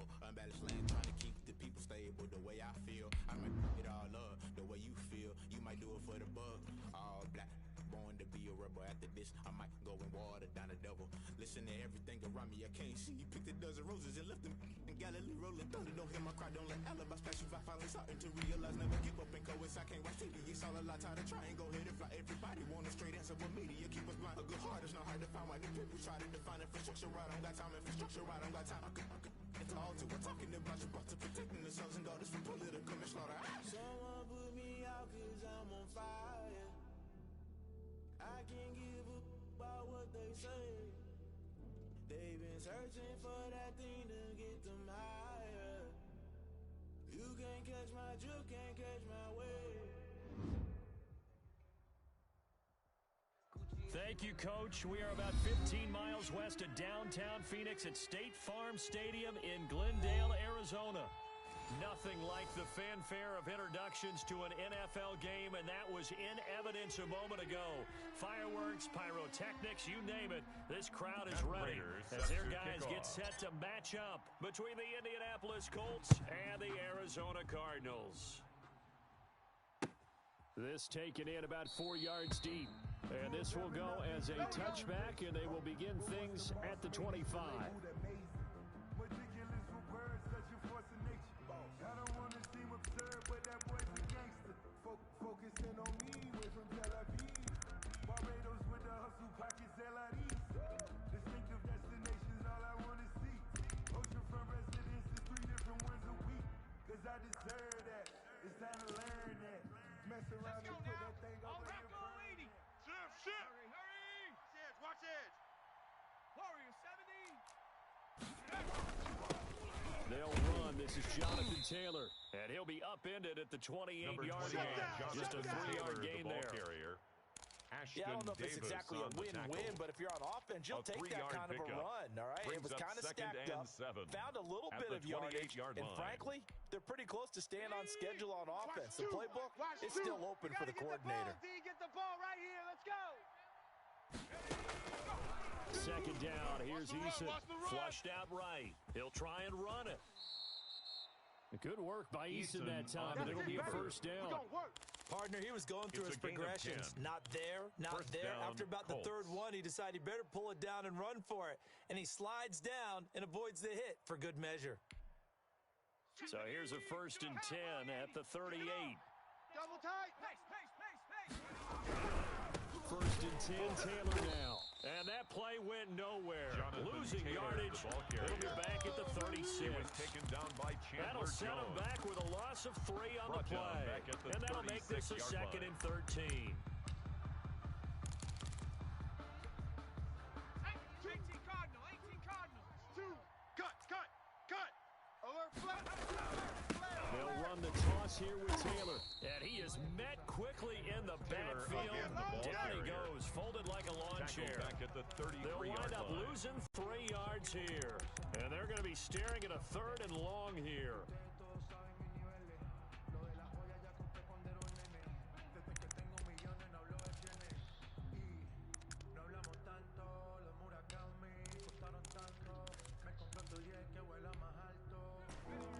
unstable, unbalanced land, trying to keep the people stable. The way I feel, I might it all up. The way you feel, you might do it for the buck. All black, born to be a rebel. After this, I might go and water down the devil. Listen to everything around me, I can't see. Picked a dozen roses and left them in Galilee rolling thunder. Don't hear my cry, don't let alibis pass you. I finally starting to realize, never give up and coincide. Can't watch TV, it's all a lot. Tired of trying, go ahead and fly. Everybody want a straight answer with media, keep us blind. A good heart is not hard to find. Why the people try to define infrastructure right? I don't got time, infrastructure right? I don't got time. I could it's all to. We're talking about you, brought to protecting the sons and daughters from political manslaughter. Someone put me out cause I'm on fire. I can't give up about what they say. They've been searching for that thing to get them higher. You can't catch my drift, can't catch my wave. Thank you, Coach. We are about 15 miles west of downtown Phoenix at State Farm Stadium in Glendale, Arizona. Nothing like the fanfare of introductions to an NFL game, and that was in evidence a moment ago. Fireworks, pyrotechnics, you name it. This crowd is ready as their guys get set to match up between the Indianapolis Colts and the Arizona Cardinals. This taken in about 4 yards deep. And this will go as a touchback, and they will begin things at the 25. I don't want to seem absurd, but that boy's a gangster. Focusing on me, way from Tel Aviv. Barbados with the hustle pockets, LIDs. Distinctive destinations, all I want to see. Oceanfront residences, 3 different ones a week. Cause I deserve that. It's time to learn that. Mess around and put that thing over your brain. Shift! Hurry! Watch edge! Warrior 70! They'll run. This is Jonathan Taylor. And he'll be upended at the 28-yard line. Just a 3-yard gain there. Carrier. Yeah, I don't know if it's exactly a win-win, but if you're on offense, you'll take that kind of a run, all right? It was kind of stacked up, found a little bit of yardage, and frankly, they're pretty close to staying on schedule on offense. The playbook is still open for the coordinator. Get the ball right here. Let's go. Second down. Here's Eason. Flushed out right. He'll try and run it. Good work by Eason that time, and it'll be a first down. Partner, he was going through his progressions. Not there, not there. After about the third one, he decided he better pull it down and run for it. And he slides down and avoids the hit for good measure. So here's a 1st and 10 at the 38. Double tight. Pace. 1st and 10, Taylor now. And that play went nowhere. Losing yardage. It'll be back at the 36. He was taken down by Chandler That'll set him back with a loss of 3 on the play. And that'll make this a 2nd and 13. 18 Cardinals. 2. Cut. Alert flat. They'll run the toss here with Taylor. And he is met quickly in the backfield. Down he goes, folded like a lawn chair. Back at the 33-yard They'll wind up line. losing 3 yards here. And they're going to be staring at a 3rd and long here.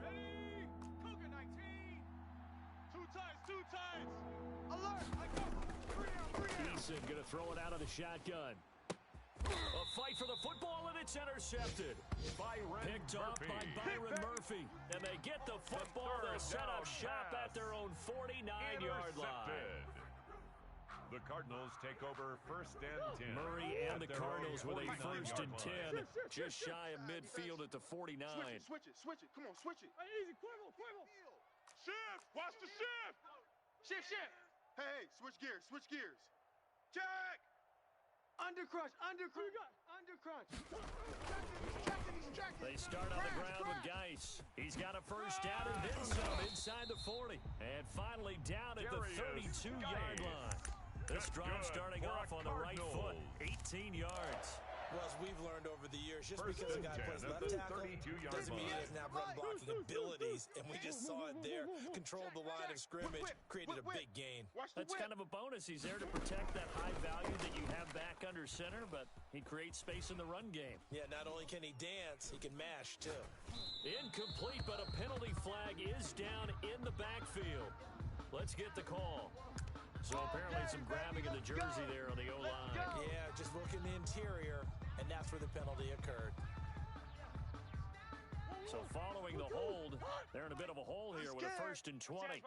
Ready? Cougar 19. Two times. Alert. I go. 3 out. Eason going to throw it out of the shotgun. A fight for the football, and it's intercepted. Picked off by Byron Murphy. And they get the football. They'll set up shop at their own 49-yard line. The Cardinals take over 1st and 10. Murray and the Cardinals with a 1st and 10. Just shy of midfield at the 49. Switch it. Come on, switch it. Easy, quiver. Shift. Watch the shift. Shift. Hey, switch gears. Check. Under crunch. They start on the ground with Geis. He's got a 1st down and then some inside the 40. And finally down at the 32-yard line. This drive starting off on the right foot. 18 yards. Well, as we've learned over the years, just because a guy plays left tackle doesn't mean he doesn't have run-blocking abilities, and we just saw it there. Controlled the line of scrimmage, created a big gain. That's kind of a bonus. He's there to protect that high value that you have back under center, but he creates space in the run game. Yeah, not only can he dance, he can mash, too. Incomplete, but a penalty flag is down in the backfield. Let's get the call. So apparently some grabbing of the jersey there on the O-line. Yeah, just look in the interior, and that's where the penalty occurred. So following the hold, they're in a bit of a hole here with a 1st and 20. Empty.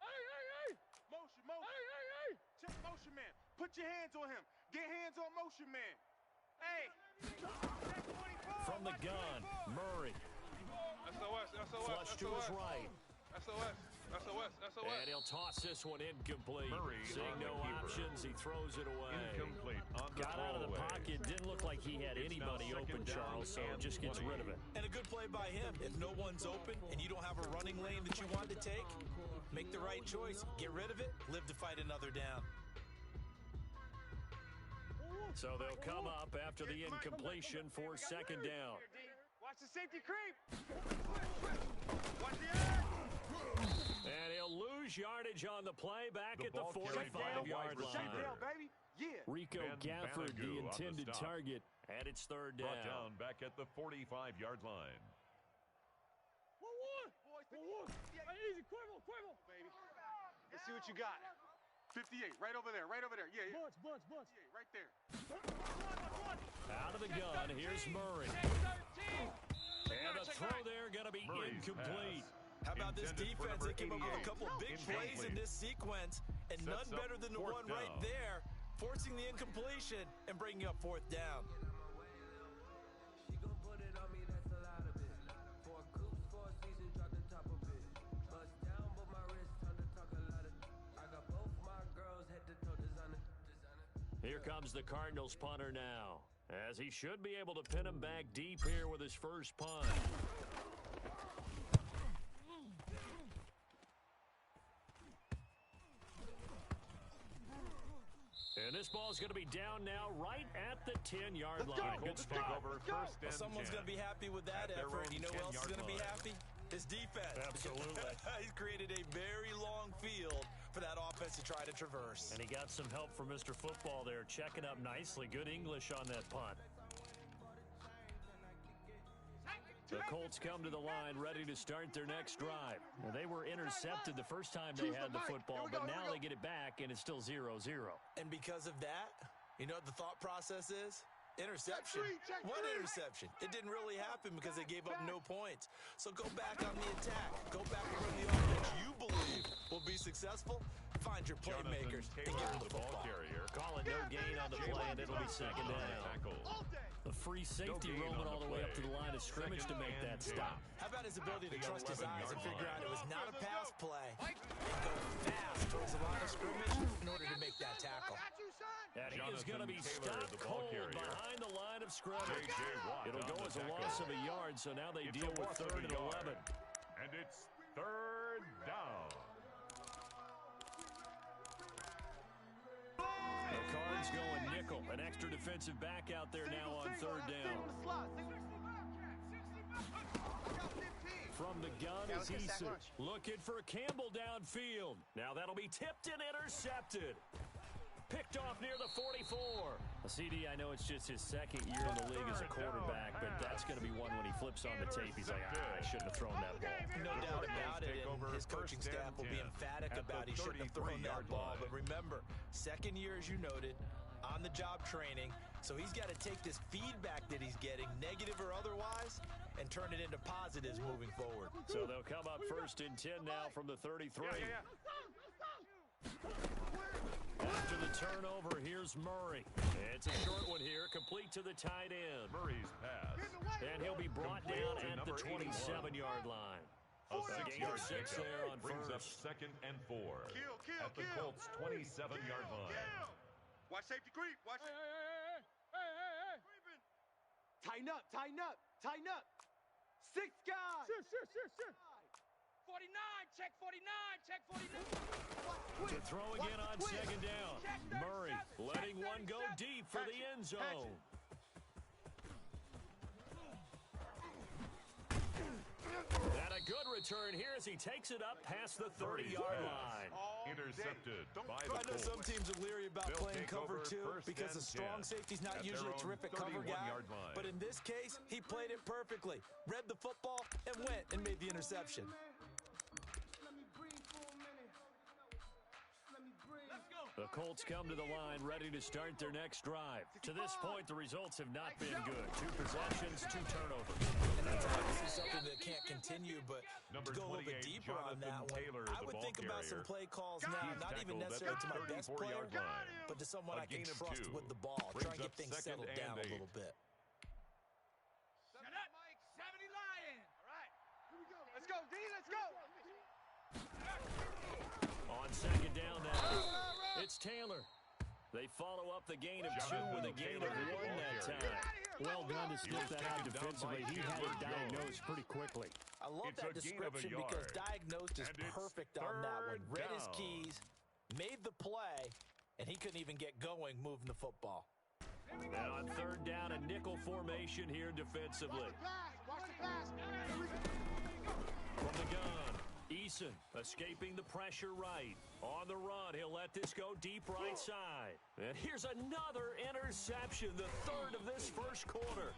Hey. Motion. Hey. Check motion man. Put your hands on him. Get hands on motion man. Hey. From the gun, Murray. SOS. Flush to his right. SOS. And he'll toss this one incomplete. Murray Seeing no options, he throws it away. Incomplete on the Got out of the pocket. Didn't look like he had anybody open, Charles, so just gets rid of it. And a good play by him. If no one's open and you don't have a running lane that you want to take, make the right choice. Get rid of it. Live to fight another down. So they'll come up after the incompletion for 2nd down. Watch the safety creep. Watch the air. And he'll lose yardage on the play back at the 45-yard line. Rico Gafford, the intended target, and it's 3rd down. Brought down back at the 45-yard line. Easy, quiver, baby. Let's see what you got. 58, right over there. Yeah. Bunch. Right there. Out of the gun, here's Murray. And the throw there going to be incomplete. How about this defense? They came up with a couple big plays in this sequence, and none better than the one right there, forcing the incompletion and bringing up 4th down. She gon' put it on me, that's a lot of it. 4 coops, 4 seasons, drop the top of it. Bust down, but my wrist, time to talk a lot of. I got both my girls head to toe designer. Here comes the Cardinals punter now, as he should be able to pin him back deep here with his first punt. And this ball's going to be down now right at the 10-yard line. Good spot. Well, someone's going to be happy with that effort. You know who else is going to be happy? His defense. Absolutely. He's created a very long field for that offense to try to traverse. And he got some help from Mr. Football there, checking up nicely. Good English on that punt. The Colts come to the line ready to start their next drive. Well, they were intercepted the first time they had the football, but now they get it back, and it's still 0-0. And because of that, you know what the thought process is? Interception. What interception? It didn't really happen because they gave up no points. So go back on the attack. Go back and run the offense you believe will be successful. Find your playmakers and give them the football. Calling no gain on the play, and it'll be 2nd down. A free safety roaming all the way up to the line of scrimmage to make that stop. How about his ability to trust his eyes and figure out it was not a pass play and go fast towards the line of scrimmage in order to make that tackle. And he is going to be stopped cold behind the line of scrimmage. It'll go as a loss of a yard, so now they deal with 3rd and 11. And it's 3rd down. The Cards going nickel. An extra defensive back out there now on 3rd down. From the gun is Eason. Looking for Campbell downfield. Now that'll be tipped and intercepted. Picked off near the 44. CD, I know it's just his 2nd year in the league as a quarterback, but that's going to be one when he flips on the tape. He's like, I shouldn't have thrown that ball. No doubt about it, and his coaching staff will be emphatic about he shouldn't have thrown that ball. But remember, 2nd year, as you noted, on-the-job training, so he's got to take this feedback that he's getting, negative or otherwise, and turn it into positives moving forward. So they'll come up 1st and 10 now from the 33. After the turnover, here's Murray. It's a short one here, complete to the tight end. Murray's pass. And he'll be brought down at the 27-yard line. A Gain of 6 there on brings up 1st. 2nd and 4 at the Colts' 27-yard line. Watch safety creep. Watch. Hey. Tighten up. 6 guys. Sit. 49, check 49, check 49. To throw again on second down. Murray letting one go deep for the end zone. And a good return here as he takes it up past the 30-yard line. Intercepted by the I know Colts. some teams are leery about They'll playing take cover over two first because a and strong 10 safety's not at usually a their own terrific cover guy. 31-yard line. But in this case, he played it perfectly. Read the football and went and made the interception. The Colts come to the line ready to start their next drive. To this point, the results have not been good. 2 possessions, 2 turnovers. And that's obviously something that can't continue, but Number to go a little bit 28, deeper on that one, Taylor, I the would ball think about some carrier. play calls now, He's not even tackled at necessarily to the my best player, 34-yard line. but to someone A I can gain of trust 2. with the ball. Brings Try and get up things second settled down and a little 8. bit. Shut up, Mike. 70 Lion. All right. Here we go. Let's go, D. Let's go. On second down now, it's Taylor. They follow up the gain of 2 with a gain of 1 that time. Well done to sniff that out defensively. He had it diagnosed pretty quickly. I love that description because diagnosed is perfect on that one. Read his keys, made the play, and he couldn't even get going moving the football. And on third down, a nickel formation here defensively. Watch the pass. From the gun, Eason escaping the pressure right. On the run, he'll let this go deep right side. And here's another interception, the 3rd of this first quarter.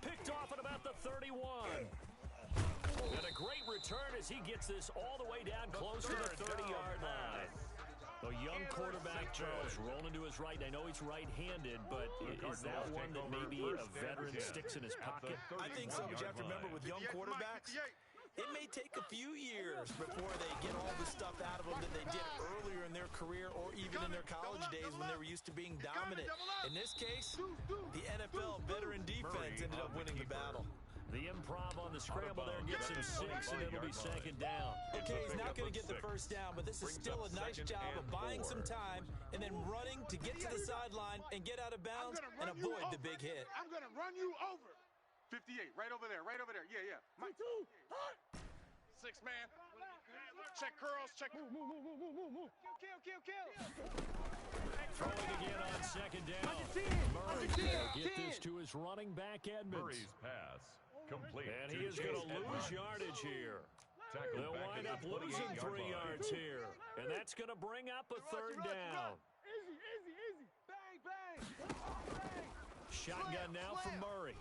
Picked off at about the 31. And a great return as he gets this all the way down close to the 30-yard line. A young quarterback, Charles, rolling to his right. I know he's right-handed, but is that one that maybe a veteran sticks in his pocket? I think so, but you have to remember with young quarterbacks, it may take a few years before they get all the stuff out of them that they did earlier in their career or even in their college days when they were used to being dominant. In this case, the NFL veteran defense ended up winning the battle. The improv on the scramble there gets him 6, and it'll be second down. Okay, he's not going to get the first down, but this is still a nice job of buying some time and then running to get to the sideline and get out of bounds and avoid the big hit. I'm going to run you over. 58, right over there, right over there. Yeah, yeah. Mike. 6 man. Check curls, check. Move. Kill. Throwing again on second down. Murray will get this to his running back, Edmonds. Murray's pass complete. And he is going to lose yardage here. They'll wind up losing 3 yards here. And that's going to bring up a third down. Easy. Bang. Shotgun now from Murray.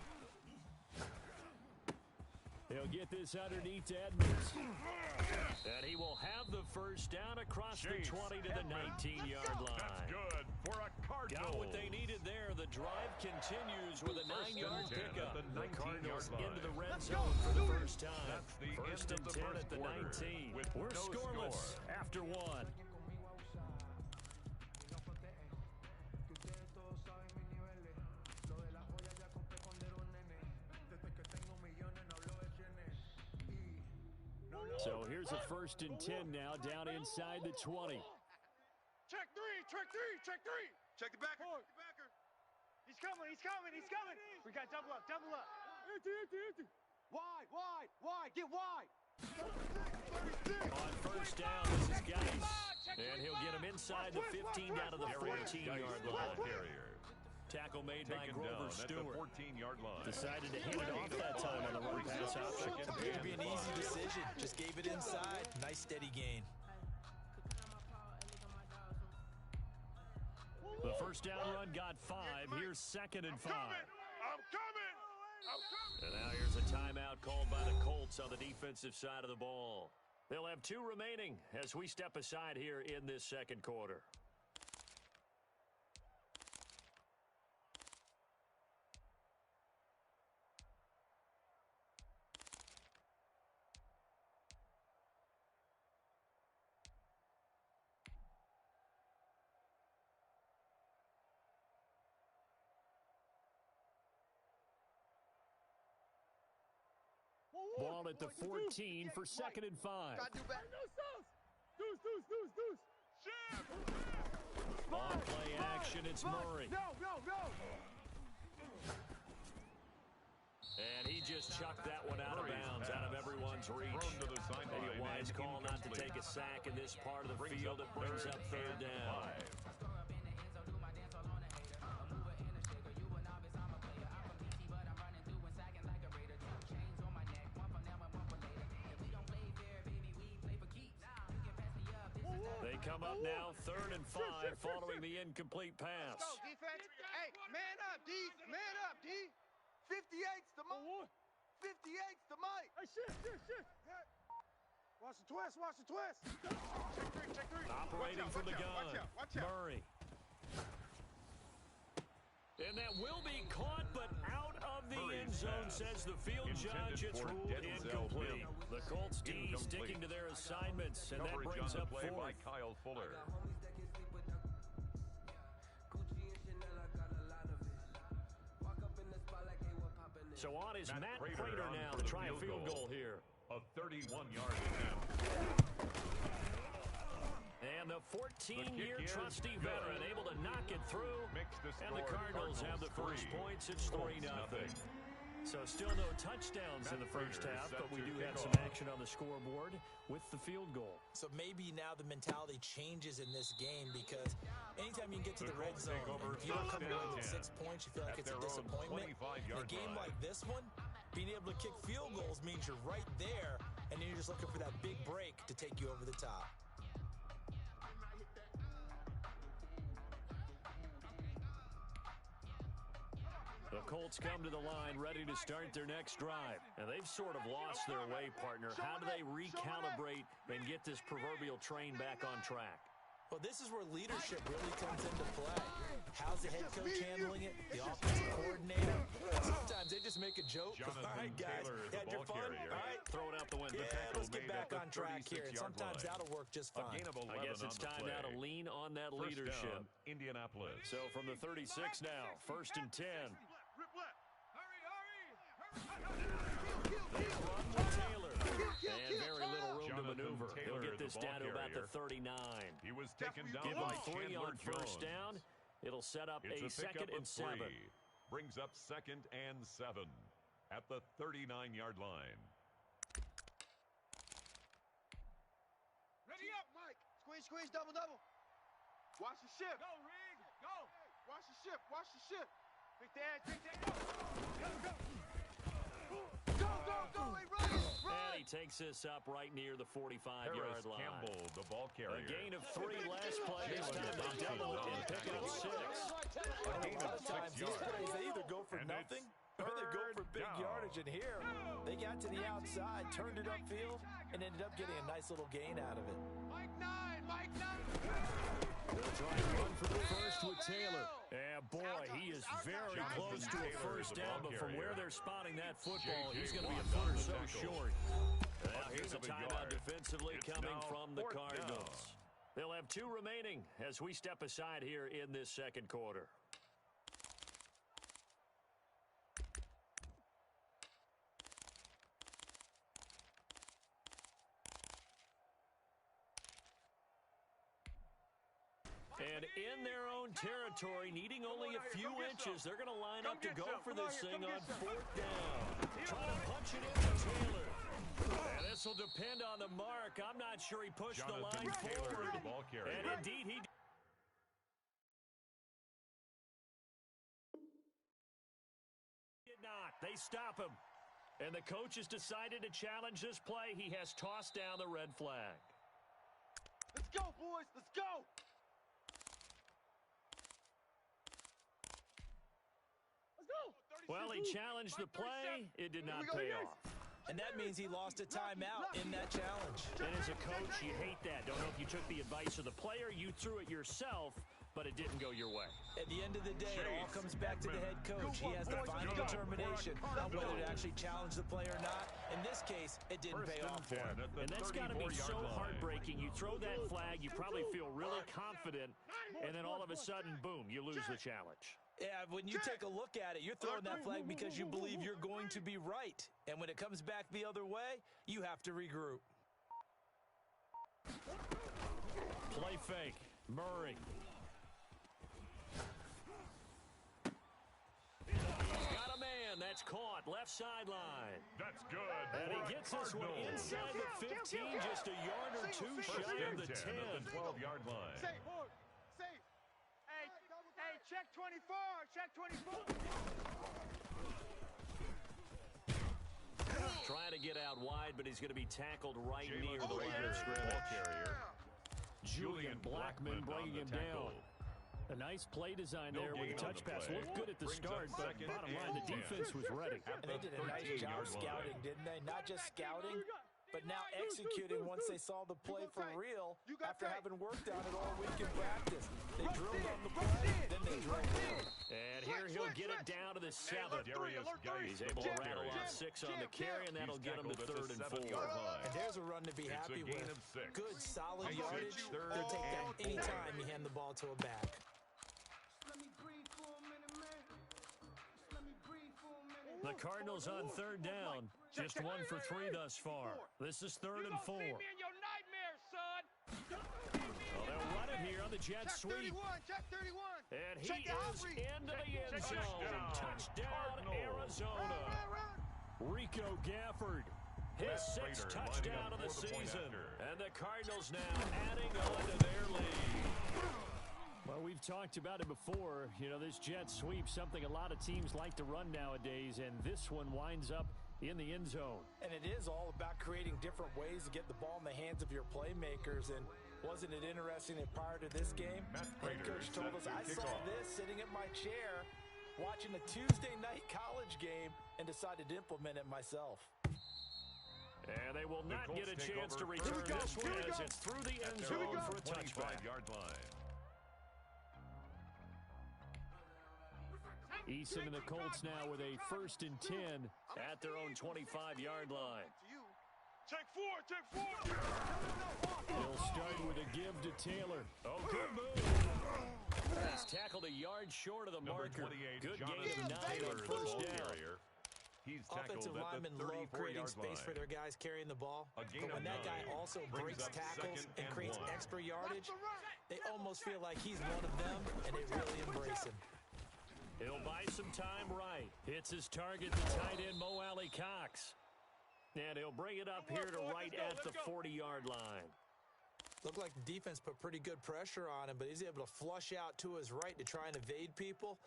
He'll get this underneath to Edmonds. And he will have the first down across the 20 to the 19-yard line. That's good for a Cardinal. Got what they needed there. The drive continues with a 9-yard pickup. The Cardinals into the red zone for the first time. First and 10 at the 19. We're scoreless after 1. So here's a first and 10 now down inside the 20. Check three. Check the backer. He's coming. We got double up. Empty. Wide. Get wide. On first down, this is Geis. And he'll get him inside the 15 down to the 14-yard line. Tackle made by Grover Stewart. 14-yard line. Decided to hand it off that time on the run pass option. Appeared to be an easy decision. Just gave it inside. Nice steady gain. The first down run got 5. Here's second and 5. I'm coming. And now here's a timeout called by the Colts on the defensive side of the ball. They'll have 2 remaining as we step aside here in this second quarter. Ball at the 14 for second and 5. On play action, it's Murray. No. And he just just chucked that one out of bounds, out of everyone's reach. Maybe a wise call not to take a sack in this part of the field. It brings up third down. They come up now, 3rd and 5, following the incomplete pass. Let's go, defense. Hey, man up, D. Man up, D. 58's the mic. 58's the mic. Hey, shit. Watch the twist, watch the twist. Check three. Operating from the gun. Watch out. Murray. And that will be caught, but out of the end zone, says the field judge. It's ruled incomplete. The Colts D sticking to their assignments, and that brings up 4th. By Kyle Fuller. So on is Matt Prater now to try a field goal here. A 31-yard attempt. And the 14-year trusty veteran able to knock it through. And the Cardinals have the first points. It's 3-0. So still no touchdowns in the first half, but we do have some action on the scoreboard with the field goal. So maybe now the mentality changes in this game, because anytime you can get to the red zone, if you don't come away with 6 points, you feel like it's a disappointment. In a game like this one, being able to kick field goals means you're right there, and then you're just looking for that big break to take you over the top. The Colts come to the line ready to start their next drive. And they've sort of lost their way, partner. How do they recalibrate and get this proverbial train back on track? Well, this is where leadership really comes into play. How's the head coach handling it? The offensive coordinator? Sometimes they just make a joke. All right, guys, had your fun? All right, throw it out the window. Yeah, let's get back on track here. And sometimes that'll work just fine. I guess it's time now to lean on that leadership. Indianapolis. So from the 36 now, 1st and 10. They run with Taylor. And very little room to maneuver. He'll get this down to about the 39. He was taken down Give by him 3 on first down. It'll set up a 2nd and 7. Brings up 2nd and 7 at the 39-yard line. Ready up, Mike. Squeeze, double. Watch the ship. Go, Rig. Go. Watch the ship. Big dad, go. Go, hey, run. And he takes this up right near the 45-yard line. Campbell, the ball carrier. A gain of 3 last play. It's time to double it and pick up 6. A lot of times these plays, they either go for nothing or they go for big yardage. And here, they got to the outside, turned it upfield, and ended up getting a nice little gain out of it. Mike 9. They'll try and run for the first with Taylor. Yeah, boy, he is very close to a first down, but from where they're spotting that football, he's going to be a foot or so short. Here's a timeout defensively coming from the Cardinals. They'll have 2 remaining as we step aside here in this second quarter. And in their own territory, needing only a few inches, they're going to line up to go for this thing on 4th down. Trying to punch it into Taylor. And this will depend on the mark. I'm not sure he pushed the line forward. And indeed, he did not. They stop him. And the coach has decided to challenge this play. He has tossed down the red flag. Let's go, boys. Let's go. Well, he challenged the play. It did not pay off. And that means he lost a timeout in that challenge. And as a coach, you hate that. Don't know if you took the advice of the player. You threw it yourself, but it didn't go your way. At the end of the day, it all comes back to the head coach. He has the final determination on whether to actually challenge the play or not. In this case, it didn't pay off for him. And that's got to be so heartbreaking. You throw that flag, you probably feel really confident, and then all of a sudden, boom, you lose the challenge. Yeah, when you take a look at it, you're throwing that flag because you believe you're going to be right. And when it comes back the other way, you have to regroup. Play fake. Murray. He's got a man and that's caught. Left sideline. That's good. And he gets this one inside the 15, just a yard or two shy of the 10. At the 12-yard line. Safe. Safe. Hey, check 24. Check 24. Trying to get out wide, but he's going to be tackled right near the line of Ball scrimmage. carrier. Julian Blackman bringing him down. A nice play design there with the touch pass. Looked good at the start, but bottom line, the defense was ready. And they did a nice job scouting, didn't they? Not just scouting, but now executing once they saw the play for real after having worked on it all week in practice. They drilled on the play, then they drilled in. And here he'll get it down to the 7. He's able to rattle off 6 on the carry, and that'll get him to 3rd and 4. And there's a run to be happy with. Good, solid yardage. They'll take that anytime you hand the ball to a back. The Cardinals on 3rd down. Just 1 for 3 thus far. This is 3rd and 4. You in your nightmares, son. Well, they'll run it here on the jet sweep. Check 31. And he is into the end zone. Touchdown, Arizona. Rico Gafford. His 6th touchdown of the season. And the Cardinals now adding on to their lead. Well, we've talked about it before. You know, this jet sweep, something a lot of teams like to run nowadays, and this one winds up in the end zone. And it is all about creating different ways to get the ball in the hands of your playmakers. And wasn't it interesting that prior to this game, head coach told us, I saw this sitting in my chair watching a Tuesday night college game and decided to implement it myself. And they will not get a chance to return this one as it's through the end zone for a touchback. 25-yard line. Eason and the Colts now with a 1st and 10 at their own 25-yard line. Check 4. They'll start with a give to Taylor. Oh, good move. He's tackled a yard short of the marker. Good gain of 9 on 1st down. He's tackled Offensive at linemen the love creating 34-yard space line. for their guys carrying the ball. But gain when of that guy 9 also brings breaks up tackles 2nd and and creates 1. extra yardage, they almost feel like he's one of them, and they really embrace him. He'll buy some time right. Hits his target, the tight end, Mo Alley Cox. And he'll bring it up here to right at the 40-yard line. Looked like the defense put pretty good pressure on him, but he's able to flush out to his right to try and evade people.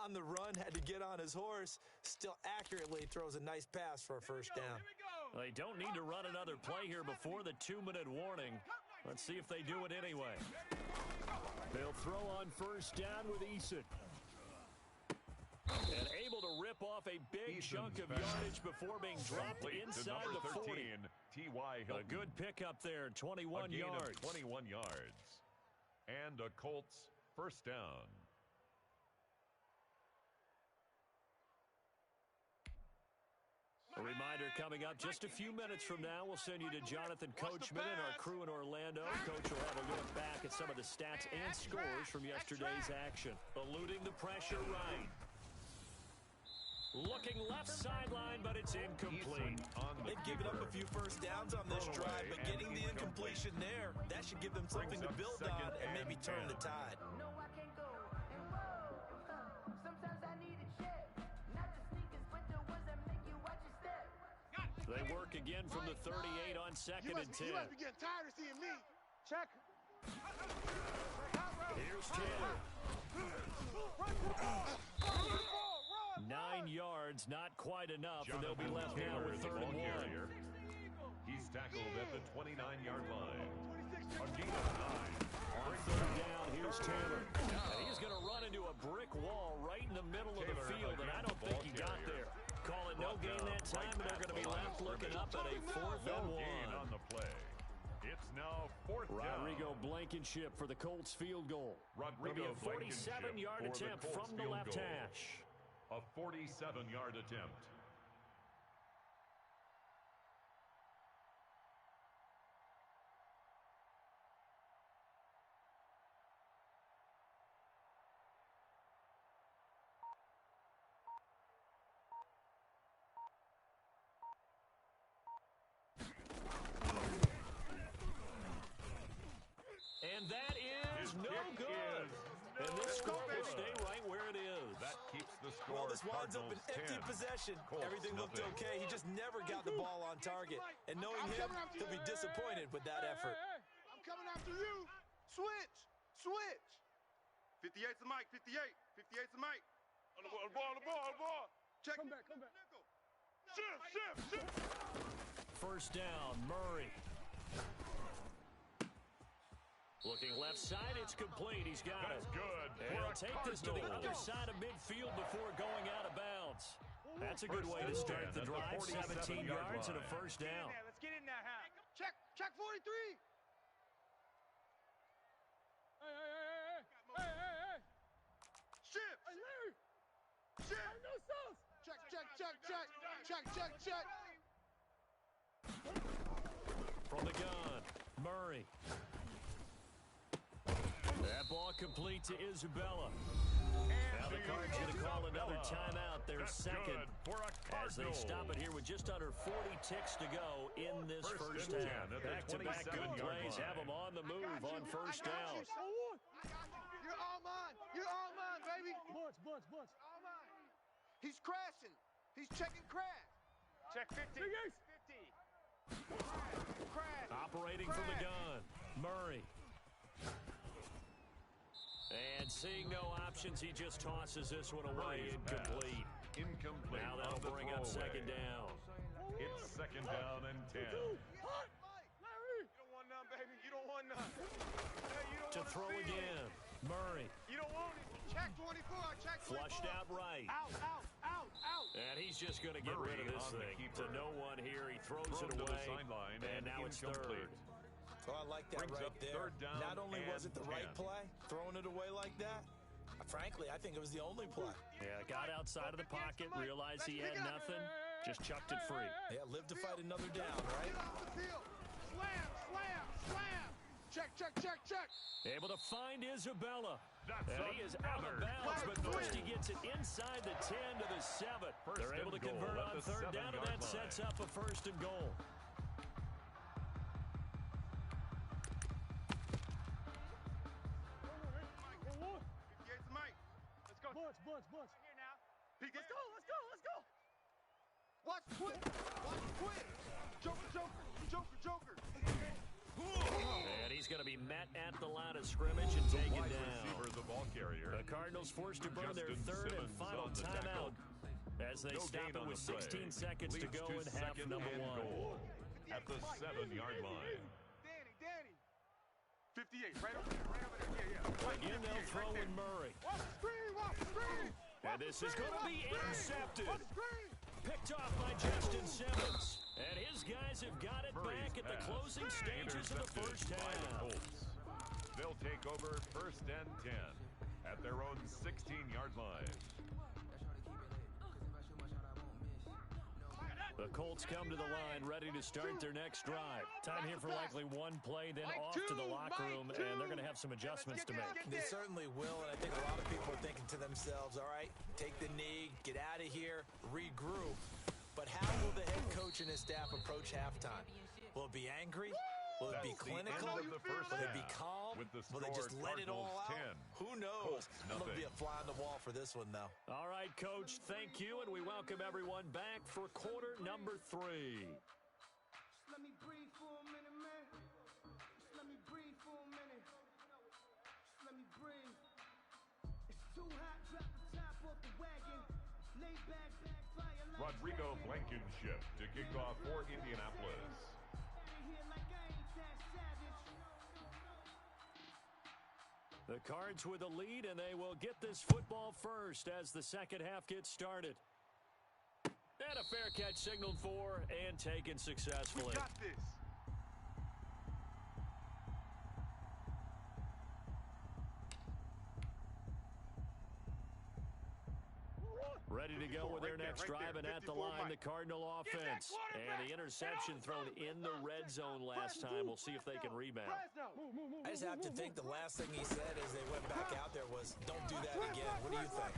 On the run, had to get on his horse. Still accurately throws a nice pass for a 1st down. Well, they don't need to run another play here before the 2-minute warning. Let's see if they do it anyway. They'll throw on 1st down with Eason. And able to rip off a big chunk of yardage before being dropped inside the 40. A good pickup there, 21 yards. 21 yards. And a Colts 1st down. A reminder coming up just a few minutes from now, we'll send you to Jonathan Coachman and our crew in Orlando. Coach will have a look back at some of the stats and scores from yesterday's action. Eluding the pressure right. Looking left sideline, but it's incomplete. They've given up a few 1st downs on this drive, but getting the incompletion there, that should give them something to build on and maybe turn the tide. No, I can't go. And whoa, sometimes I need a check. Not the sneakers, but the ones that make you watch your step. They work again from the 38 on 2nd and 10. You must be getting tired of seeing me. Check. Here's Taylor. 9 yards, not quite enough, and they'll be left now with 3rd and 1. He's tackled at the 29-yard line. A gain of 9. On 3rd down, here's Taylor. And he's going to run into a brick wall right in the middle of the field, and I don't think he got there. Call it no gain that time, and they're going to be left looking up at a 4th and 1. On the play. It's now 4th down. Rodrigo Blankenship for the Colts field goal. Rodrigo It'll be a 47-yard attempt from the left hash. A 47-yard attempt. And that is no good. And this score will stay right where it is. That keeps the score Well, this winds up an empty possession. Everything looked okay. He just never got the ball on target. And knowing him, he'll be disappointed with that effort. I'm coming after you. Switch. Switch. 58's the mic. 58. 58's the mic. On the ball. Check. Come back. Shift. First down, Murray. Looking left side, it's complete. He's got it. That's good. And he'll take this to the other side of midfield before going out of bounds. That's a good way to start the drive. 17 yards and a first down. Let's get in that half. Check 43. Hey. Shift. Hey, Larry. Shift. No sauce. Check. From the gun, Murray. That ball complete to Isabella. Now the Cards going to call another timeout, their second, as they stop it here with just under 40 ticks to go in this first half. Back-to-back good plays have them on the move on first down. You're all mine, baby. Bunch. All mine. He's crashing. He's checking crash. Check 50. 50. Crash. Operating from the gun, Murray. And seeing no options, he just tosses this one away. Incomplete. Now that'll bring up second down. It's second down and 10. Larry. You don't want none, baby. You don't want none. Hey, you don't To throw again, Murray. You don't want it. Check 24. Check 24. Flushed out right. Out. And he's just going to get rid of this thing. To no one here. He throws it to the away. sideline, And now it's third. Well, I like that right there. Third down. Not only was it the right play, throwing it away like that, frankly, I think it was the only play. Yeah, got outside of the pocket, realized he had nothing, just chucked it free. Yeah, live to fight another down, right? Get off the field. Slam. Check. Able to find Isabella. That's And he is out of bounds, but first he gets it inside the 10 to the 7. They're able to convert on third down, and that sets up a first and goal. Bunch. Here now. Let's go. Watch quick. Joker. And he's going to be met at the line of scrimmage and taken down. The ball carrier. The Cardinals forced to burn their third and final timeout as they stop it with 16 seconds to go in half number one. At the 7-yard line. Danny. 58, right over there. Yeah. Again, they'll throw in Murray. Watch the screen. And this is going to be intercepted. Picked off by Justin Simmons. And his guys have got it back at the closing stages of the first half. They'll take over first and 10 at their own 16-yard line. The Colts come to the line, ready to start their next drive. Time here for likely one play, then off to the locker room, and they're going to have some adjustments to make. They certainly will, and I think a lot of people are thinking to themselves, all right, take the knee, get out of here, regroup. But how will the head coach and his staff approach halftime? Will it be angry? Will it be clinical? Will it be calm? Will they just let it all out? Who knows? It'll be a fly on the wall for this one, though. All right, Coach, thank you, and we welcome everyone back for quarter number 3. Let me breathe for a minute, man. Just let me breathe for a minute. Just let me breathe. It's too hot, drop the top off the wagon. Lay back, fire like Rodrigo Blankenship to kick off for Indianapolis. The Cards with the lead, and they will get this football first as the second half gets started. And a fair catch signaled for and taken successfully. We got this. Ready to go with their next drive, and at the line, the Cardinal offense. And the interception thrown in the red zone last time. We'll see if they can rebound. I just have to think the last thing he said as they went back out there was, don't do that again. What do you think?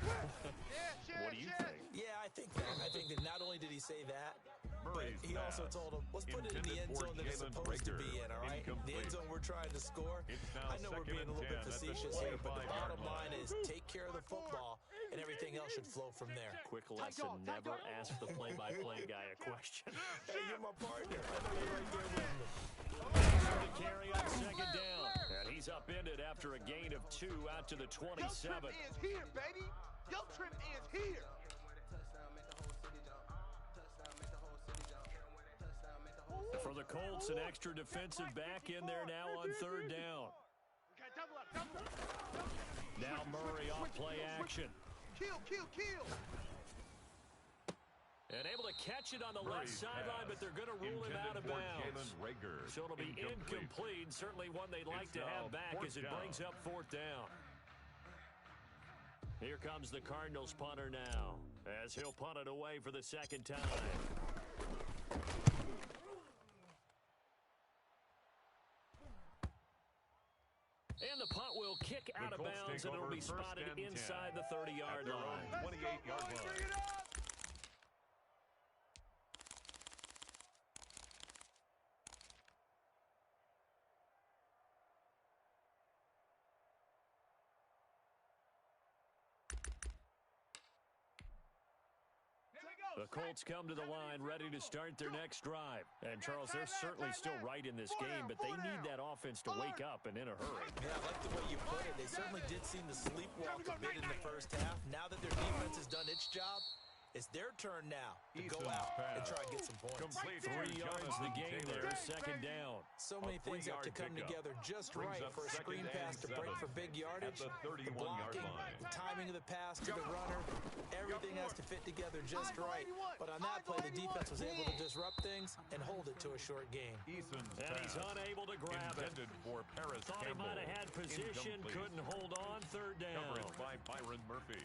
What do you think? Yeah, I think that not only did he say that, but he also told him, let's put it in the end zone that it's supposed to be in, all right? The end zone we're trying to score. I know we're being a little bit facetious here, but the bottom line is take care of the football and everything else should flow from there. Quick lesson, never ask the play-by-play guy a question. Hey, you're my partner. I know you're right there with me. The carry on second down. And he's upended after a gain of 2 out to the 27. Your trip ends here, baby. Your trip ends here. For the Colts, an extra defensive back in there now on third down. Now Murray off play action. Kill. And able to catch it on the left sideline, but they're going to rule him out of bounds. So it'll be incomplete. Certainly one they'd like to have back as it brings up fourth down. Here comes the Cardinals punter now, as he'll punt it away for the second time. And the punt will kick out of bounds, and it'll be spotted inside the 30-yard line. 28-yard line. The Colts come to the line ready to start their next drive. And, Charles, they're certainly still right in this game, but they need that offense to wake up and in a hurry. Yeah, I like the way you put it. They certainly did seem to sleepwalk a bit in the first half. Now that their defense has done its job, it's their turn now to go out and try and get some points. Complete 3 yards the game there, second down. So many things have to come together just right for a screen pass to break for big yardage. The blocking, the timing of the pass to the runner, everything has to fit together just right. But on that play, the defense was able to disrupt things and hold it to a short game. And he's unable to grab it. Thought he might have had position, couldn't hold on, third down. Coverage by Byron Murphy.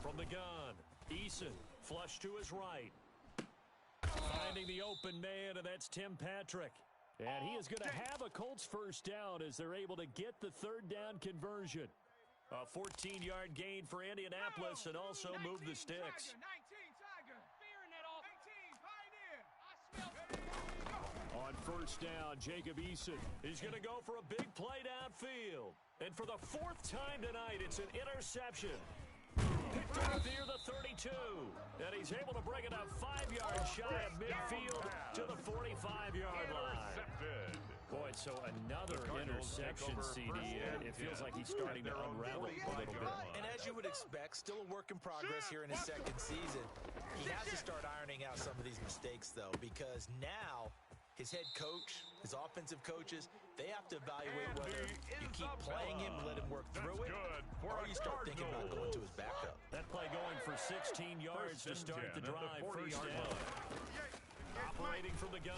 From the gun, Eason, flush to his right. Finding the open man, and that's Tim Patrick. And he is going to have a Colts first down as they're able to get the third down conversion. A 14-yard gain for Indianapolis and also move the sticks. On first down, Jacob Eason. He's going to go for a big play downfield. And for the 4th time tonight, it's an interception. Picked up near the 32. And he's able to bring it up 5 yards shy of midfield to the 45-yard line. Boy, so another interception, CD. It feels like he's starting to unravel a little bit. And as you would expect, still a work in progress here in his second season. He has to start ironing out some of these mistakes, though, because now his head coach, his offensive coaches, they have to evaluate whether you keep playing him, let him work through it, or you start thinking about going to his backup. That play going for 16 yards to start the drive. First down. Operating from the gun,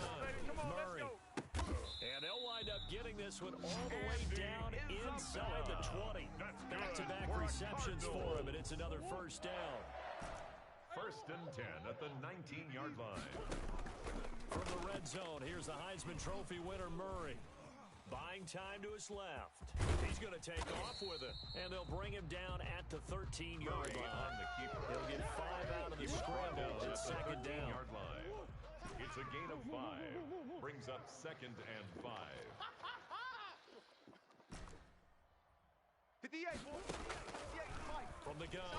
Murray. And they'll wind up getting this one all the way down inside the 20. Back-to-back receptions for him, and it's another first down. 1st and 10 at the 19-yard line. From the red zone, here's the Heisman Trophy winner, Murray. Buying time to his left. He's going to take off with it, and they'll bring him down at the 13-yard line. He'll get 5 out of the scramble at second down. Line. It's a gain of 5. Brings up 2nd and 5. 58, boy. 58, from the gun,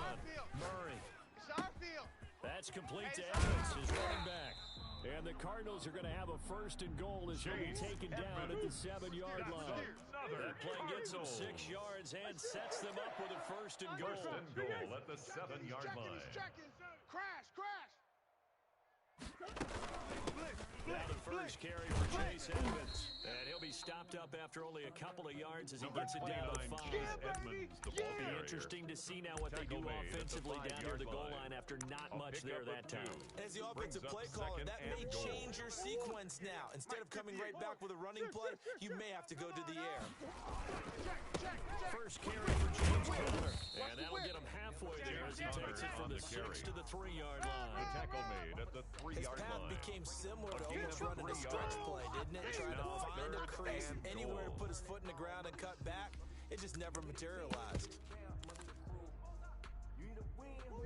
Murray. It's our field. That's complete to Evans, his running back. And the Cardinals are going to have a 1st and goal as he'll be taken down at the 7-yard line. That play gets them 6 yards and sets them up with a 1st and goal. 1st and goal at the 7-yard line. Crash. Now the first carry for Chase Edmonds. And he'll be stopped up after only a couple of yards as he gets it down to 5. It'll be interesting to see now what they do offensively down near the goal line after not much there that time. As the offensive play caller, that may change your sequence now. Instead of coming right back with a running play, you may have to go to the air. First carry for James Conner. And that'll get him halfway there as he takes it from the 6 to the 3-yard line. The tackle made at the 3-yard line. His path became similar to almost running a stretch play, didn't it? Trying to find a crease anywhere to put his foot in the ground and cut back. it just never materialized.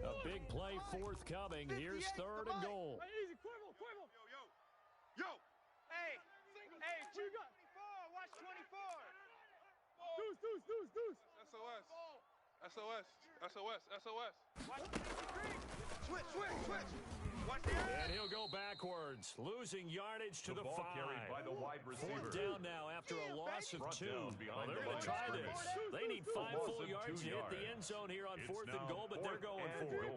A big play forthcoming. Here's 3rd and goal. Easy, quiver. Yo. Hey, you got 24. Watch 24. Deuce. SOS. Watch switch. Watch the And he'll go backwards, losing yardage to the 5. Carried by the wide receiver. 4th down now after a loss of 2. Well, they're going to try this. They need 5 full yards to hit the end zone here on 4th and goal, but they're going for it.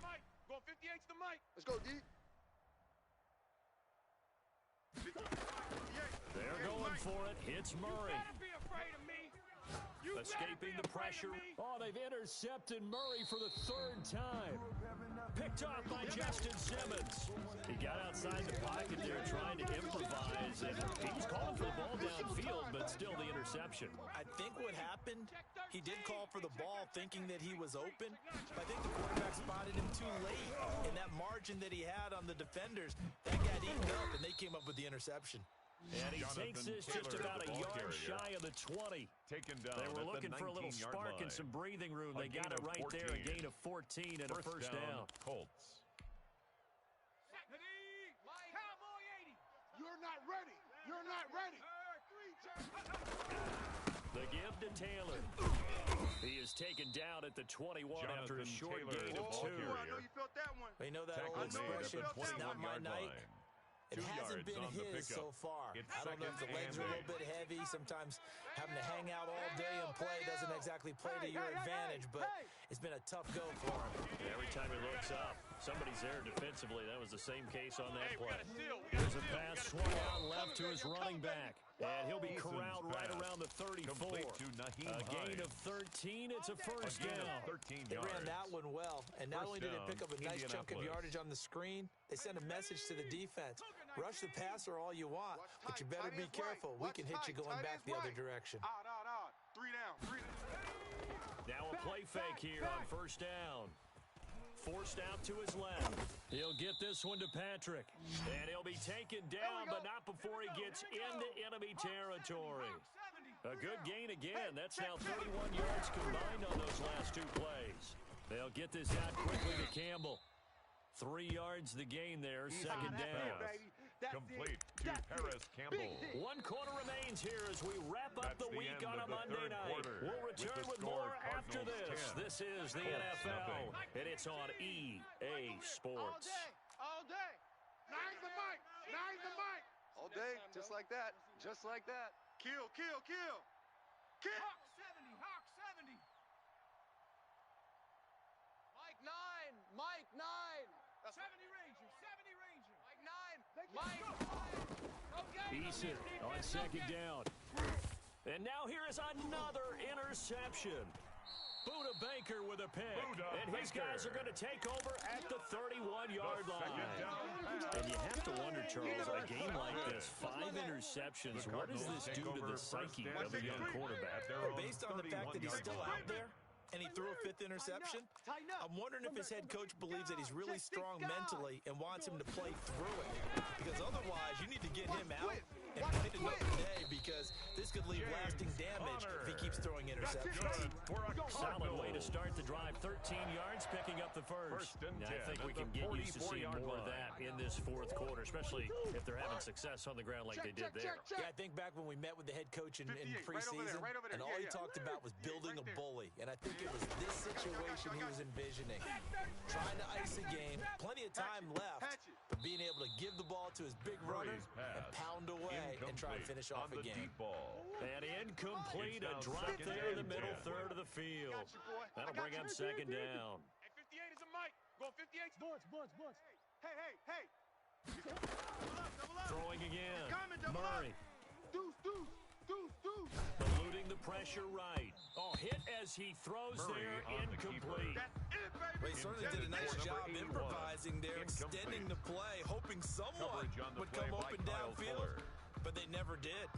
Mike, go 58 to the Mike. Let's go, D. They're going for it. Hits Murray. You better be afraid of me. Escaping the pressure. Oh, they've intercepted Murray for the 3rd time. Picked off by Justin Simmons. He got outside the pocket there trying to improvise, and he's calling for the ball downfield, but still the interception. I think what happened, he did call for the ball thinking that he was open, but I think the quarterback spotted him too late, and that margin that he had on the defenders, that got eaten up, and they came up with the interception. And he takes this just about a yard shy of the 20. Taken down. They were looking for a little spark and some breathing room. They got it right there, a gain of 14 and a first down. Colts. Cowboy 80. You're not ready. The give to Taylor. He is taken down at the 21 after a short gain of 2. I know you felt that one. You know that old expression, it's not my night. It hasn't been his so far. I don't know if the legs are a little bit heavy. Sometimes having to hang out all day and play doesn't exactly play to your advantage, but it's been a tough go for him. Every time he looks up, somebody's there defensively. That was the same case on that play. There's a pass swung out left to his running back, and he'll be corralled right around the 34. A gain of 13. It's a first down. They ran that one well, and not only did it pick up a nice chunk of yardage on the screen, they sent a message to the defense. Rush the passer all you want, but you better be careful. We can hit you going back the other direction. Out. 3 down. Now a play fake here on first down. Forced out to his left. He'll get this one to Patrick. And he'll be taken down, but not before he gets into enemy territory. A good gain again. That's now 31 yards combined on those last 2 plays. They'll get this out quickly to Campbell. 3 yards the gain there, second down. Complete to Harris Campbell. 1 quarter remains here as we wrap up the week on a Monday night. We'll return with more after this. This is the NFL, and it's on EA Sports. All day. Nine's the mic. All day, just like that. Kill. Hawk 70. Mike 9. 70 Ranger. Mike 9. Eason on second down. And now here is another interception. Buda Baker with a pick. And his guys are going to take over at the 31-yard line. And you have to wonder, Charles, a game like this, 5 interceptions, what does this do to the psyche of a young quarterback? Based on the fact that he's still out there, and he threw a 5th interception, I'm wondering if his head coach believes that he's really strong mentally and wants him to play through it. Because otherwise, you need to get him out and play another day, because this could leave lasting damage if he keeps throwing interceptions. Solid way to start the drive. 13 yards, picking up the first. Now, I think we can get used to seeing more of that in this 4th quarter, especially if they're having success on the ground like they did there. Yeah, I think back when we met with the head coach in preseason, and all he talked about was building a bully. And I think it was this situation he was envisioning. Trying to ice a game, plenty of time left, but being able to give the ball to his big runner and pound away and try to finish off a game. And incomplete, a drop there in the middle third of the field. That'll bring up second down. Hey, 58 is a Mike. Go 58. Bunch. Hey. Double up. Throwing again. Double Murray. Deuce. Eluding the pressure right. Oh, hit as he throws there, incomplete. That's it, baby. Well, he certainly did a nice job improvising there, extending the play, hoping someone would come open downfield, but they never did.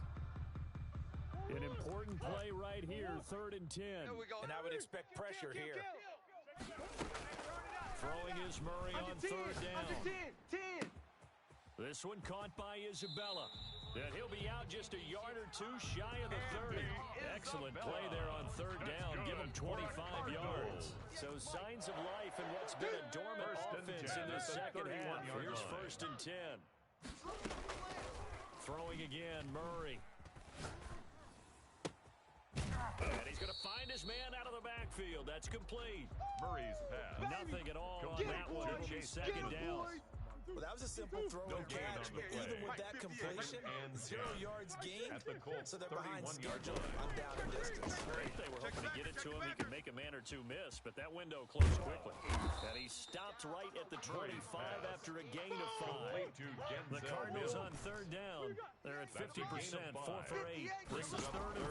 An important play right here, 3rd and 10. And I would expect pressure here. Throwing is Murray on 3rd down. 10. This one caught by Isabella. And he'll be out just a yard or 2 shy of the 30. Excellent play there on third down. Give him 25 yards. So signs of life in what's been a dormant offense in the second half. Here's 1st and 10. Throwing again, Murray. And he's going to find his man out of the backfield. That's complete. Murray's pass. Nothing at all on that one. It'll be 2nd down. Well, that was a simple throw and catch, but even with that completion, 0 yards gained, so they're behind schedule on down and distance. They were hoping to get it to him. He could make a man or two miss, but that window closed quickly. And he stopped right at the 25 after a gain of 5. The Cardinals on 3rd down. They're at 50%, 4 for 8. This is 3rd and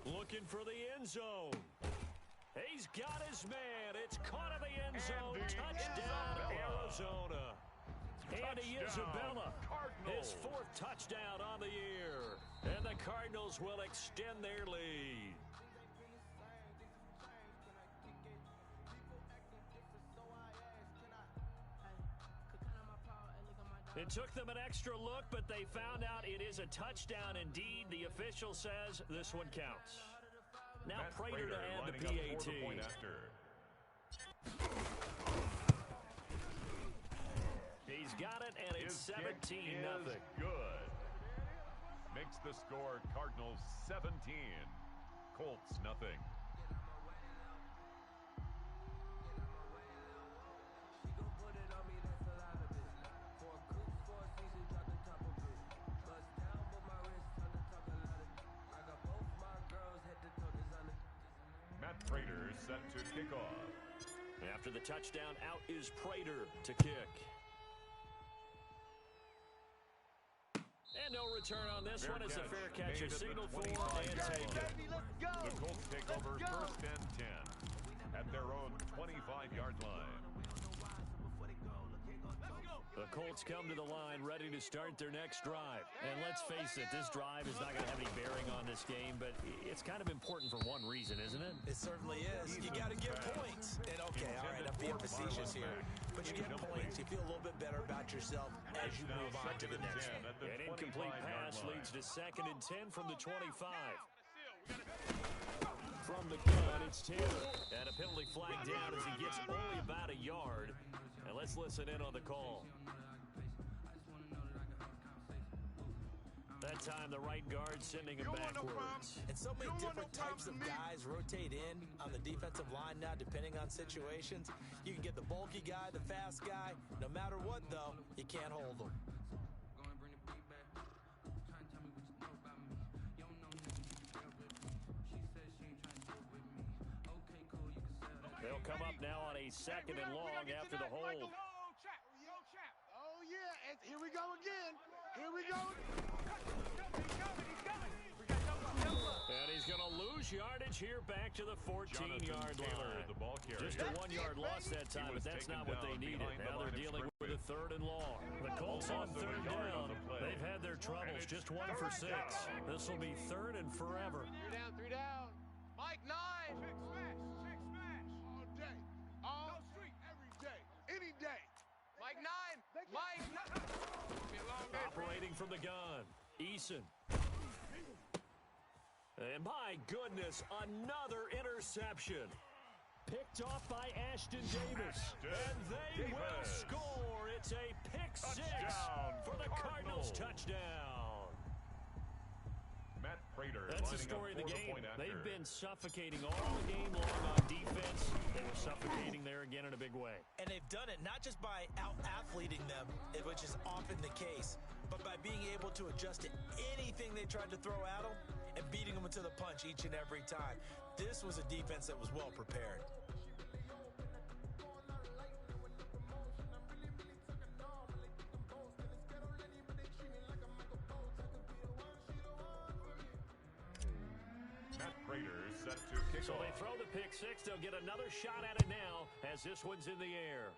4. Looking for the end zone. He's got his man. It's caught in the end zone. Touchdown, Arizona. Andy Isabella, his 4th touchdown on the year. And the Cardinals will extend their lead. It took them an extra look, but they found out it is a touchdown indeed. The official says this one counts. Now Prater to add the PAT. He's got it, and it's 17-0. Good. Makes the score Cardinals 17, Colts nothing. Prater set to kick off. After the touchdown, out is Prater to kick. And no return on this one. It's a fair catch. A signal for and take it. The Colts take over 1st and 10 at their own 25-yard line. The Colts come to the line ready to start their next drive. And let's face it, this drive is not going to have any bearing on this game, but it's kind of important for one reason, isn't it? It certainly is. You got to get points. And okay, all right, I'm being facetious here, but you get points. You feel a little bit better about yourself as you move on to the next one. An incomplete pass leads to 2nd and 10 from the 25. From the gun, it's Taylor. And a penalty flag down as he gets only about a yard. And let's listen in on the call. That time, the right guard sending him backwards. And so many different types of guys rotate in on the defensive line now, depending on situations. You can get the bulky guy, the fast guy. No matter what, though, you can't hold them. They'll come up now on a 2nd and long after the hold. Oh, yeah, and here we go again. Here we go. And he's going to lose yardage here back to the 14-yard line. Just a 1-yard loss that time, but that's not what they needed. Now they're dealing with a 3rd and long. The Colts on 3rd down. They've had their troubles, just 1 for 6. This will be 3rd and forever. 3 down. Mike 9. Check smash. All day. All street, every day. Any day. Mike 9. Mike 9. Operating from the gun, Eason. And my goodness, another interception. Picked off by Ashton Davis. And they will score. It's a pick 6 for the Cardinals. Touchdown. Matt Prater. That's the story of the game. They've been suffocating all game long on defense. They were suffocating there again in a big way. And they've done it not just by out-athleting them, which is often the case, but by being able to adjust to anything they tried to throw at them and beating them to the punch each and every time. This was a defense that was well prepared. Set to kick so off. They throw the pick 6. They'll get another shot at it now as this one's in the air.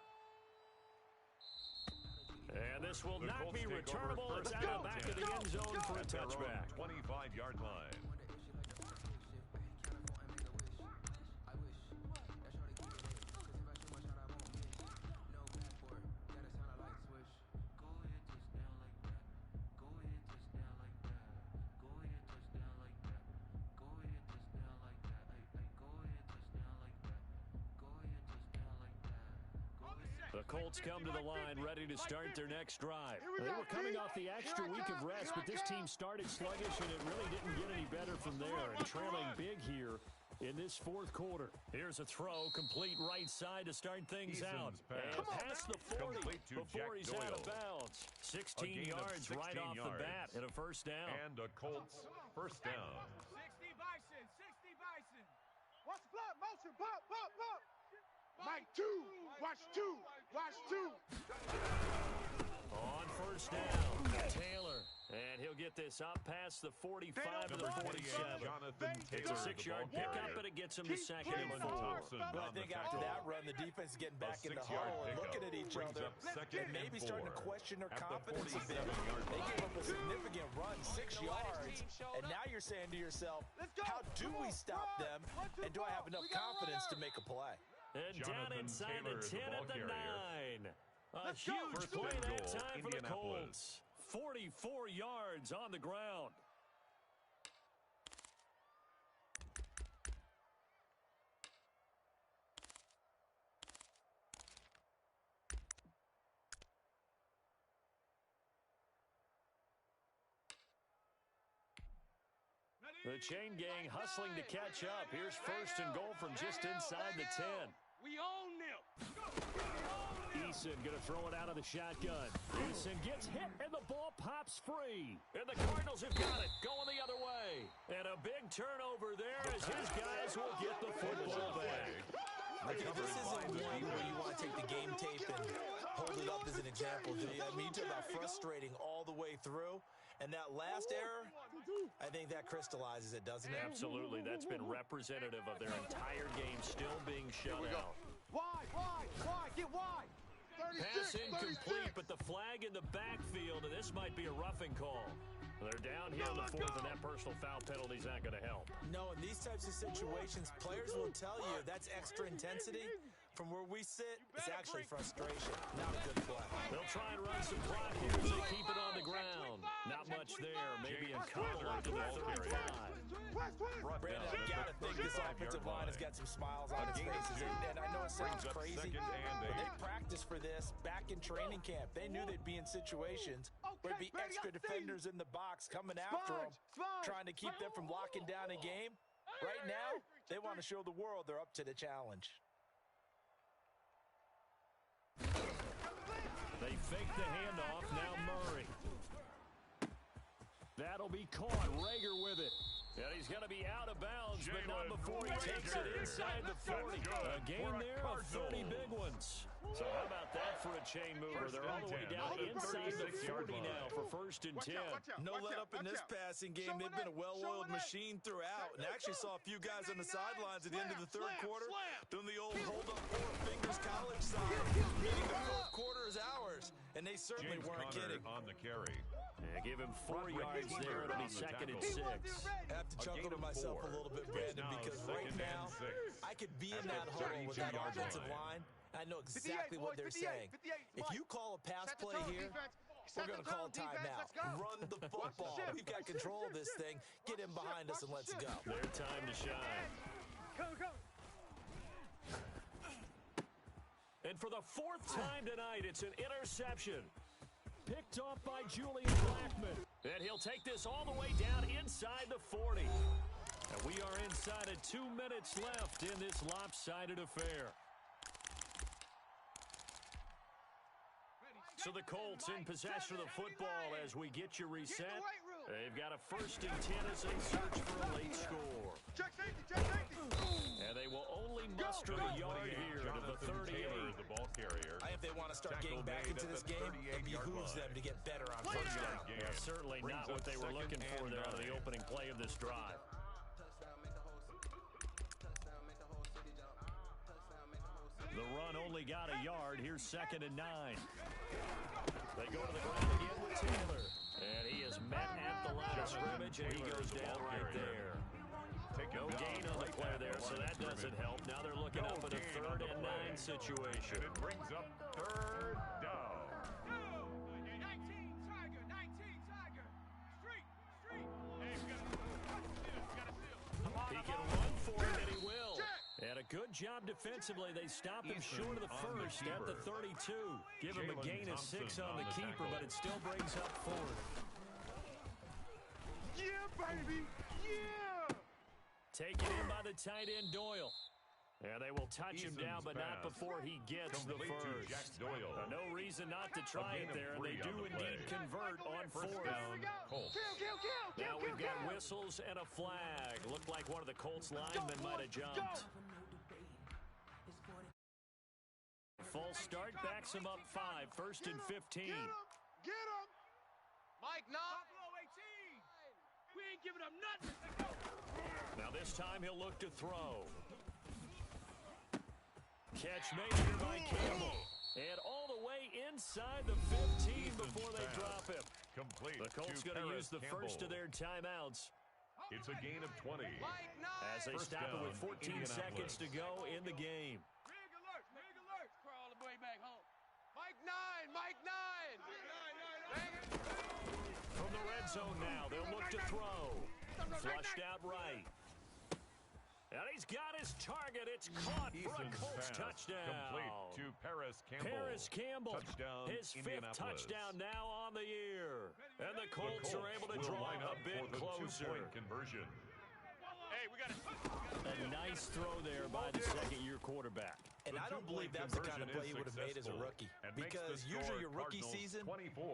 And this will not be returnable. It's out of the back of the end zone for a touchback. 25-yard line. The Colts come to the line ready to start their next drive. They were coming off the extra week of rest, but this team started sluggish, and it really didn't get any better from there. And trailing big here in this fourth quarter. Here's a throw, complete right side to start things out. And past the 40 before he's out of bounds. 16 yards right off the bat and a first down. And a Colts first down. 60 Bison, 60 Bison. Watch the block, motion, pop, pop, pop. Mike, two, watch two, watch two. On first down, Taylor. And he'll get this up past the 45 to the 47. It's a 6-yard pickup, but it gets him to second and 4. Well, I think after that run, the defense is getting back in the huddle and looking at each other and maybe starting to question their confidence a bit. They gave up a significant run, 6 yards, and now you're saying to yourself, how do we stop them, and do I have enough confidence to make a play? And down inside the 10 at the 9. A huge play that time for the Colts. 44 yards on the ground. The chain gang hustling to catch up. Here's first and goal from just inside the 10. We own them. Eason going to throw it out of the shotgun. Eason gets hit, and the ball pops free. And the Cardinals have got it, going the other way. And a big turnover there as his guys will get the football back. Okay, this isn't one where you want to take the game tape and hold it up as an example, do you? I mean, you talk about frustrating all the way through. And that last error, I think that crystallizes it, doesn't it? Absolutely. That's been representative of their entire game still being shut out. Wide, get wide. Pass incomplete, but the flag in the backfield, and this might be a roughing call. They're down here in the fourth, and that personal foul penalty is not going to help. No, in these types of situations, players will tell you that's extra intensity. From where we sit, it's actually frustration, not a good play. They'll try and run some clock here as they keep it on the ground. Not much there, maybe a couple to the 35. Brandon, I've got to think this offensive line has got some smiles on its faces. And I know it sounds crazy, but they practiced for this back in training camp. They knew they'd be in situations where there'd be extra defenders in the box coming after them, trying to keep them from locking down a game. Right now, they want to show the world they're up to the challenge. They fake the handoff, now Murray. That'll be caught, Rager with it. And he's going to be out of bounds, but not before he takes it inside the 40. A gain there of 30 big ones. So how about that for a chain mover? They're all the way down inside the 40 now for first and 10. No let up in this passing game. They've been a well-oiled machine throughout. And I actually saw a few guys on the sidelines at the end of the third quarter doing the old hold up four fingers college sign, meaning the fourth quarter is ours. And they certainly weren't kidding. On the carry. Yeah, give him 4 yards there. It'll be second and 6. I have to chuckle to myself a little bit, Brandon, because right now I could be in that huddle with that offensive line. I know exactly what they're saying. If you call a pass play here, we're going to call a timeout. Run the football. We've got control of this thing. Get him behind us and let's go. Their time to shine. And for the 4th time tonight, it's an interception. Picked off by Julian Blackman. And he'll take this all the way down inside the 40. And we are inside of 2 minutes left in this lopsided affair. So the Colts in possession of the football as we get you reset. They've got a first and 10 as they search for a late score. Check safety. And they will only muster a yard here to the 38. The ball carrier. If they want to start getting back into this game, it behooves them to get better on first down. Yeah, certainly not what they were looking for there on the opening play of this drive. The run only got a yard. Here's second and 9. They go to the ground again with Taylor. And he is met at the line of scrimmage, and he goes down right there. No gain on the play there, so that doesn't help. Now they're looking up at a 3rd and 9 situation. And it brings up 3rd down. 19 Tiger. Street. He can run for it, and he will. And a good job defensively. They stopped him short of the first at the 32. Give him a gain of 6 on the keeper, but it still brings up 4th. Yeah, baby! Yeah! Taken in by the tight end, Doyle. And they will touch him down, but not before he gets the first. No reason not to try it there, and they do indeed convert on 4th. Now we've got whistles and a flag. Looked like one of the Colts linemen might have jumped. Full start backs him up 5, 1st and 15. Get him! Mike, knock! We ain't giving up nothing! Now this time he'll look to throw. Catch made here by Campbell. And all the way inside the 15 before they drop him. Complete. The Colts going to use the first of their timeouts. It's a gain of 20. As they stop it with 14 seconds to go in the game. Rig alert! Rig alert! Crawl the way back home. Mike 9! Mike 9! From the red zone now, they'll look to throw. Flushed out right. And he's got his target. It's caught for a Colts touchdown. Complete to Paris Campbell. Paris Campbell, touchdown, his 5th touchdown now on the year. And the Colts are able to draw a bit closer. Two-point conversion. Hey, we got it. A nice throw there by the second-year quarterback. And I don't believe that's the kind of play he would have made as a rookie. Because usually your rookie season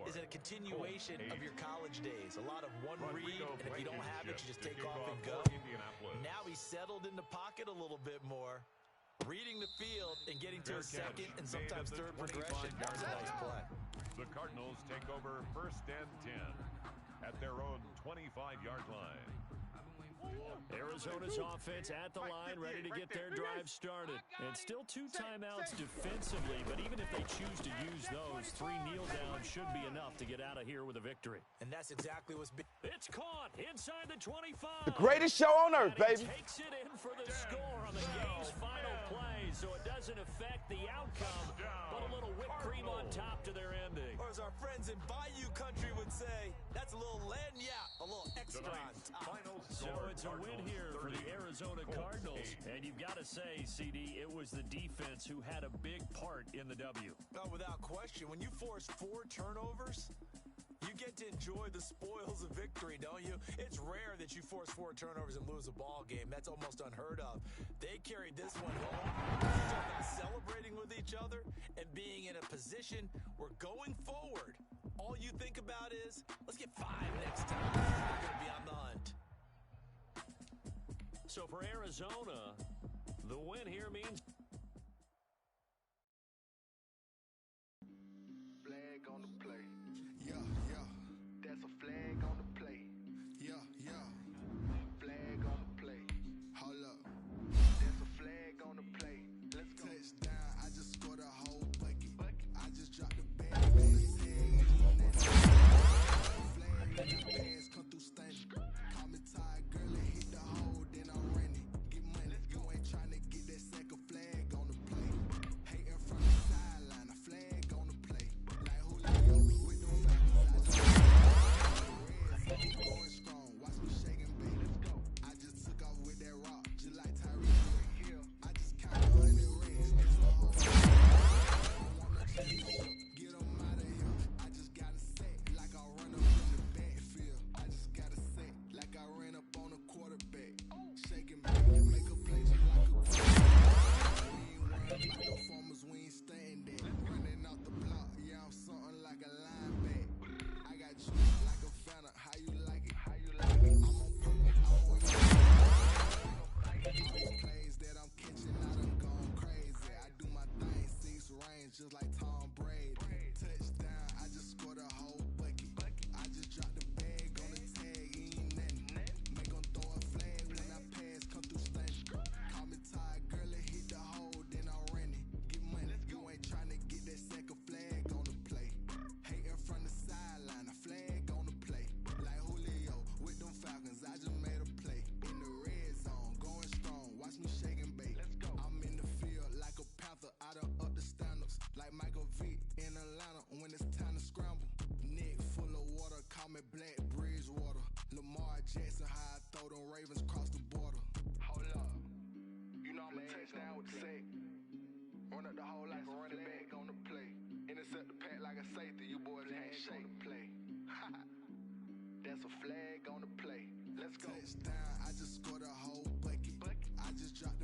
is a continuation of your college days. A lot of one read, and if you don't have it, you just take off and go. Now he's settled in the pocket a little bit more, reading the field and getting to a second and sometimes third progression. That's a nice play. The Cardinals take over 1st and 10 at their own 25-yard line. Arizona's offense at the line, ready to get their drive started. And still 2 timeouts defensively, but even if they choose to use those, 3 kneel downs should be enough to get out of here with a victory. And that's exactly what's been. It's caught inside the 25. The greatest show on earth, baby. Takes it in for the score on the game's final play, so it doesn't affect the outcome, but a little whipped cream on top to their ending. Or as our friends in Bayou Country would say, that's a little lagniappe, a little extra on top. So it's a win here for the Arizona Cardinals. And you've got to say, CD, it was the defense who had a big part in the W. Oh, without question. When you force 4 turnovers, you get to enjoy the spoils of victory, don't you? It's rare that you force 4 turnovers and lose a ball game. That's almost unheard of. They carried this one home. Talk about celebrating with each other and being in a position where going forward, all you think about is, let's get 5 next time. We're going to be on the hunt. So for Arizona, the win here means... Flag on the play. Yeah, yeah. That's a flag on the play. Yeah, yeah. Flag on the play. Hold up. That's a flag on the play. Let's go. Touchdown. I just scored a whole bucket. I just dropped the bag on the tag. Flag in the bands come through stunning. Call me tired girl and hit the hole, then I'm running. Get money. You ain't trying to get that second flag. on the play. That's a flag on the play. Let's go. Touchdown, I just scored a whole bucket. I just dropped